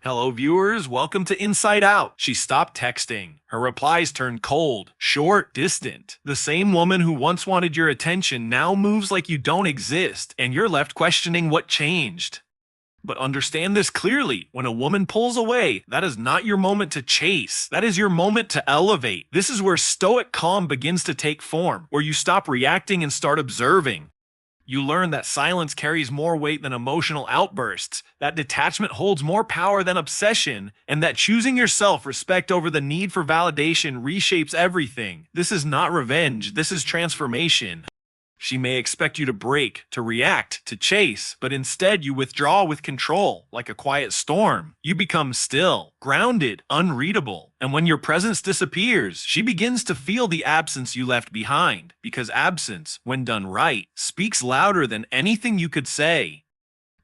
Hello viewers, welcome to Inside Out. She stopped texting. Her replies turned cold, short, distant. The same woman who once wanted your attention now moves like you don't exist, and you're left questioning what changed. But understand this clearly, when a woman pulls away, that is not your moment to chase. That is your moment to elevate. This is where stoic calm begins to take form, where you stop reacting and start observing. You learn that silence carries more weight than emotional outbursts, that detachment holds more power than obsession, and that choosing your self-respect over the need for validation reshapes everything. This is not revenge, this is transformation. She may expect you to break, to react, to chase, but instead you withdraw with control, like a quiet storm. You become still, grounded, unreadable. And when your presence disappears, she begins to feel the absence you left behind, because absence, when done right, speaks louder than anything you could say.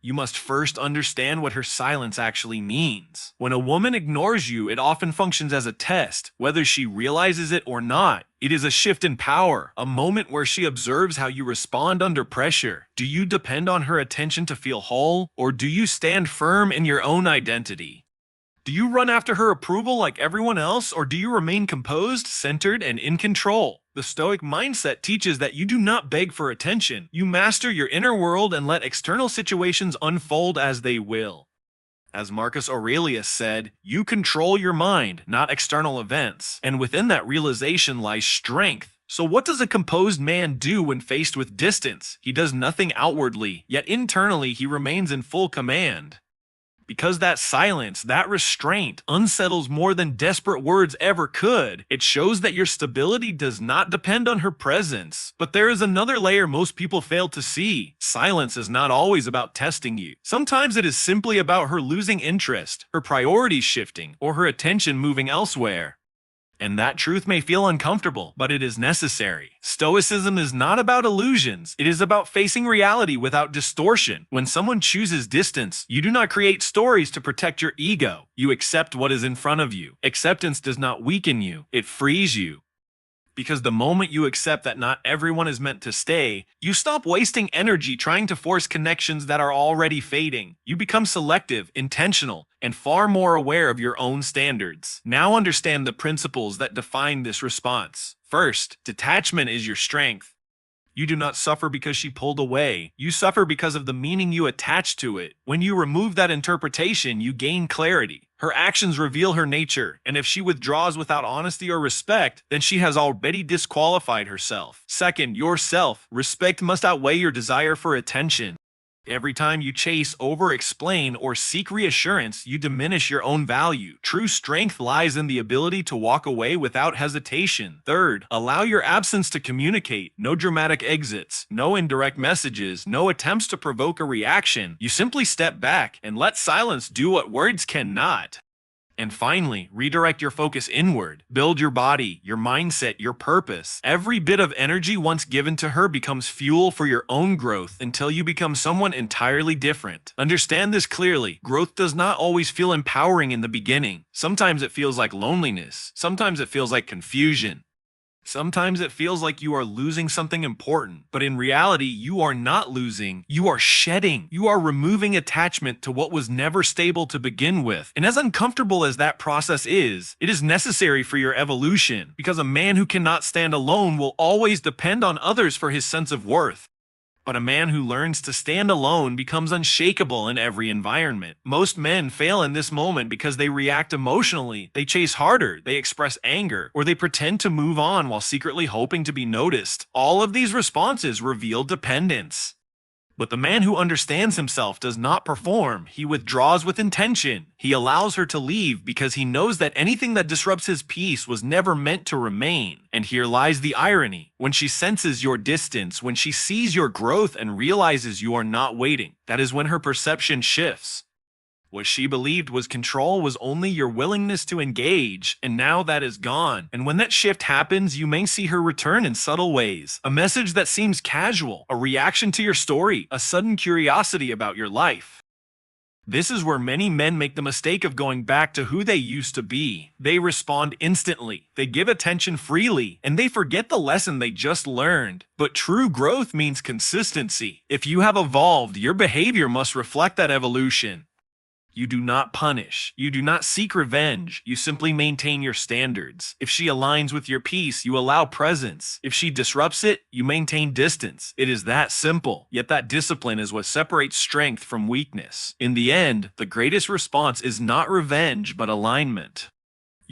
You must first understand what her silence actually means. When a woman ignores you, it often functions as a test, whether she realizes it or not. It is a shift in power, a moment where she observes how you respond under pressure. Do you depend on her attention to feel whole, or do you stand firm in your own identity? Do you run after her approval like everyone else, or do you remain composed, centered, and in control? The Stoic mindset teaches that you do not beg for attention. You master your inner world and let external situations unfold as they will. As Marcus Aurelius said, you control your mind, not external events. And within that realization lies strength. So what does a composed man do when faced with distance? He does nothing outwardly, yet internally he remains in full command. Because that silence, that restraint, unsettles more than desperate words ever could. It shows that your stability does not depend on her presence. But there is another layer most people fail to see. Silence is not always about testing you. Sometimes it is simply about her losing interest, her priorities shifting, or her attention moving elsewhere. And that truth may feel uncomfortable, but it is necessary. Stoicism is not about illusions. It is about facing reality without distortion. When someone chooses distance, you do not create stories to protect your ego. You accept what is in front of you. Acceptance does not weaken you. It frees you. Because the moment you accept that not everyone is meant to stay, you stop wasting energy trying to force connections that are already fading. You become selective, intentional, and far more aware of your own standards. Now understand the principles that define this response. First, detachment is your strength. You do not suffer because she pulled away. You suffer because of the meaning you attach to it. When you remove that interpretation, you gain clarity. Her actions reveal her nature, and if she withdraws without honesty or respect, then she has already disqualified herself. Second, your self-respect must outweigh your desire for attention. Every time you chase, over-explain, or seek reassurance, you diminish your own value. True strength lies in the ability to walk away without hesitation. Third, allow your absence to communicate. No dramatic exits, no indirect messages, no attempts to provoke a reaction. You simply step back and let silence do what words cannot. And finally, redirect your focus inward. Build your body, your mindset, your purpose. Every bit of energy once given to her becomes fuel for your own growth until you become someone entirely different. Understand this clearly. Growth does not always feel empowering in the beginning. Sometimes it feels like loneliness. Sometimes it feels like confusion. Sometimes it feels like you are losing something important, but in reality, you are not losing, you are shedding. You are removing attachment to what was never stable to begin with. And as uncomfortable as that process is, it is necessary for your evolution, because a man who cannot stand alone will always depend on others for his sense of worth. But a man who learns to stand alone becomes unshakable in every environment. Most men fail in this moment because they react emotionally, they chase harder, they express anger, or they pretend to move on while secretly hoping to be noticed. All of these responses reveal dependence. But the man who understands himself does not perform. He withdraws with intention. He allows her to leave because he knows that anything that disrupts his peace was never meant to remain. And here lies the irony. When she senses your distance, when she sees your growth and realizes you are not waiting, that is when her perception shifts. What she believed was control was only your willingness to engage, and now that is gone. And when that shift happens, you may see her return in subtle ways. A message that seems casual, a reaction to your story, a sudden curiosity about your life. This is where many men make the mistake of going back to who they used to be. They respond instantly, they give attention freely, and they forget the lesson they just learned. But true growth means consistency. If you have evolved, your behavior must reflect that evolution. You do not punish. You do not seek revenge. You simply maintain your standards. If she aligns with your peace, you allow presence. If she disrupts it, you maintain distance. It is that simple. Yet that discipline is what separates strength from weakness. In the end, the greatest response is not revenge, but alignment.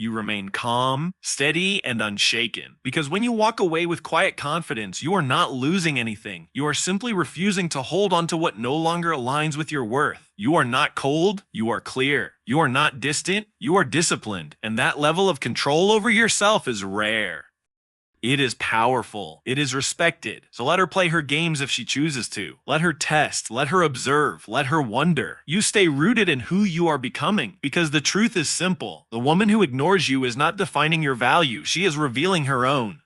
You remain calm, steady, and unshaken. Because when you walk away with quiet confidence, you are not losing anything. You are simply refusing to hold on to what no longer aligns with your worth. You are not cold, you are clear. You are not distant, you are disciplined. And that level of control over yourself is rare. It is powerful. It is respected. So let her play her games if she chooses to. Let her test. Let her observe. Let her wonder. You stay rooted in who you are becoming. Because the truth is simple. The woman who ignores you is not defining your value. She is revealing her own.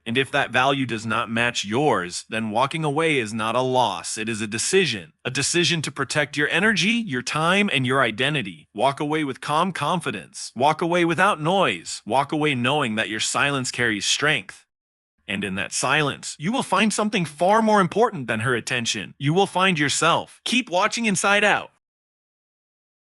And if that value does not match yours, then walking away is not a loss. It is a decision. A decision to protect your energy, your time, and your identity. Walk away with calm confidence. Walk away without noise. Walk away knowing that your silence carries strength. And in that silence, you will find something far more important than her attention. You will find yourself. Keep watching Inside Out.